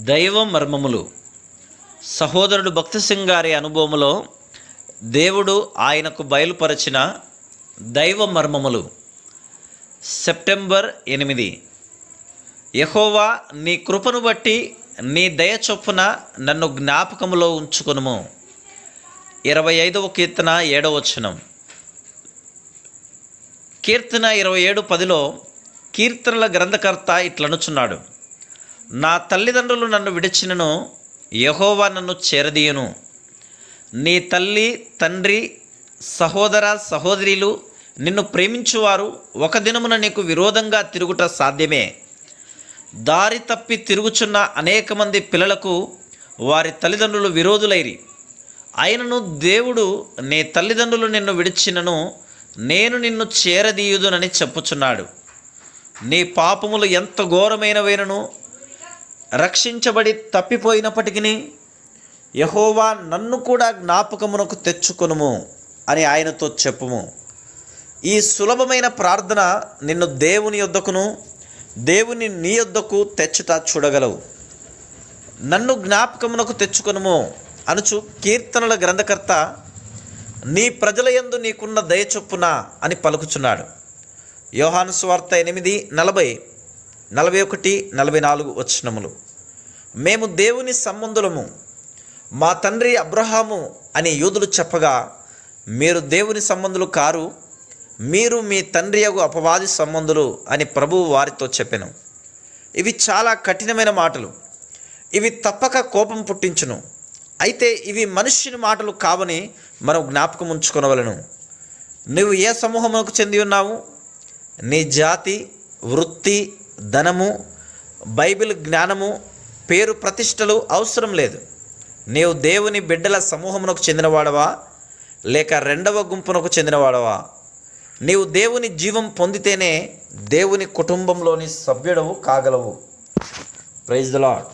దైవ మర్మములు. సహోదరుడు భక్తి సింగ్ గారి అనుభవములో దేవుడు ఆయనకు బయలుపరచిన దైవ మర్మములు. సెప్టెంబర్ 8. యెహోవా, నీ కృపను బట్టి నీ దయ చొప్పున నన్ను జ్ఞాపకములో ఉంచుకొనుము. 25వ కీర్తన 7వ వచనం. కీర్తన 27:10లో కీర్తనల గ్రంథకర్త ఇట్లనుచున్నాడు: నా తల్లిదండ్రులు నన్ను విడిచినను యెహోవా నన్ను చేరదీయును. నీ తల్లి, తండ్రి, సహోదర సహోదరీలు నిన్ను ప్రేమించువారు ఒక దినమున నీకు విరోధంగా తిరుగుట సాధ్యమే. దారి తప్పి తిరుగుచున్న అనేక మంది పిల్లలకు వారి తల్లిదండ్రులు విరోధులైరి. అయినను దేవుడు, నీ తల్లిదండ్రులు నిన్ను విడిచినను నేను నిన్ను చేరదీయుదునని చెప్పుచున్నాడు. నీ పాపములు ఎంత ఘోరమైనవైనను రక్షించబడి తప్పిపోయినప్పటికీ యెహోవా నన్ను కూడా జ్ఞాపకమునకు తెచ్చుకొనుము అని ఆయనతో చెప్పుము. ఈ సులభమైన ప్రార్థన నిన్ను దేవుని యొద్దకును దేవుని నీ యొద్దకు తెచ్చుట చూడగలవు. నన్ను జ్ఞాపకమునకు తెచ్చుకొనుము అనుచు కీర్తనల గ్రంథకర్త నీ ప్రజల యందు నీకున్న దయ చొప్పున అని పలుకుచున్నాడు. యోహాను సువార్త 8:40, 41, 44 వచనములు. మేము దేవుని సంబంధులము, మా తండ్రి అబ్రహాము అని యూదులు చెప్పగా, మీరు దేవుని సంబంధులు కారు, మీరు మీ తండ్రి యగు అపవాది సంబంధులు అని ప్రభువు వారితో చెప్పెను. ఇవి చాలా కఠినమైన మాటలు. ఇవి తప్పక కోపం పుట్టించును. అయితే ఇవి మనుష్యుని మాటలు కావని మనం జ్ఞాపకం ఉంచుకొనవలను. నువ్వు ఏ సమూహమునకు చెంది ఉన్నావు? నీ జాతి, వృత్తి, ధనము, బైబిల్ జ్ఞానము, పేరు ప్రతిష్టలు అవసరం లేదు. నీవు దేవుని బిడ్డల సమూహమునకు చెందినవాడవా లేక రెండవ గుంపునకు చెందినవాడవా? నీవు దేవుని జీవం పొందితేనే దేవుని కుటుంబంలోని సభ్యుడవు కాగలవు. Praise the lord.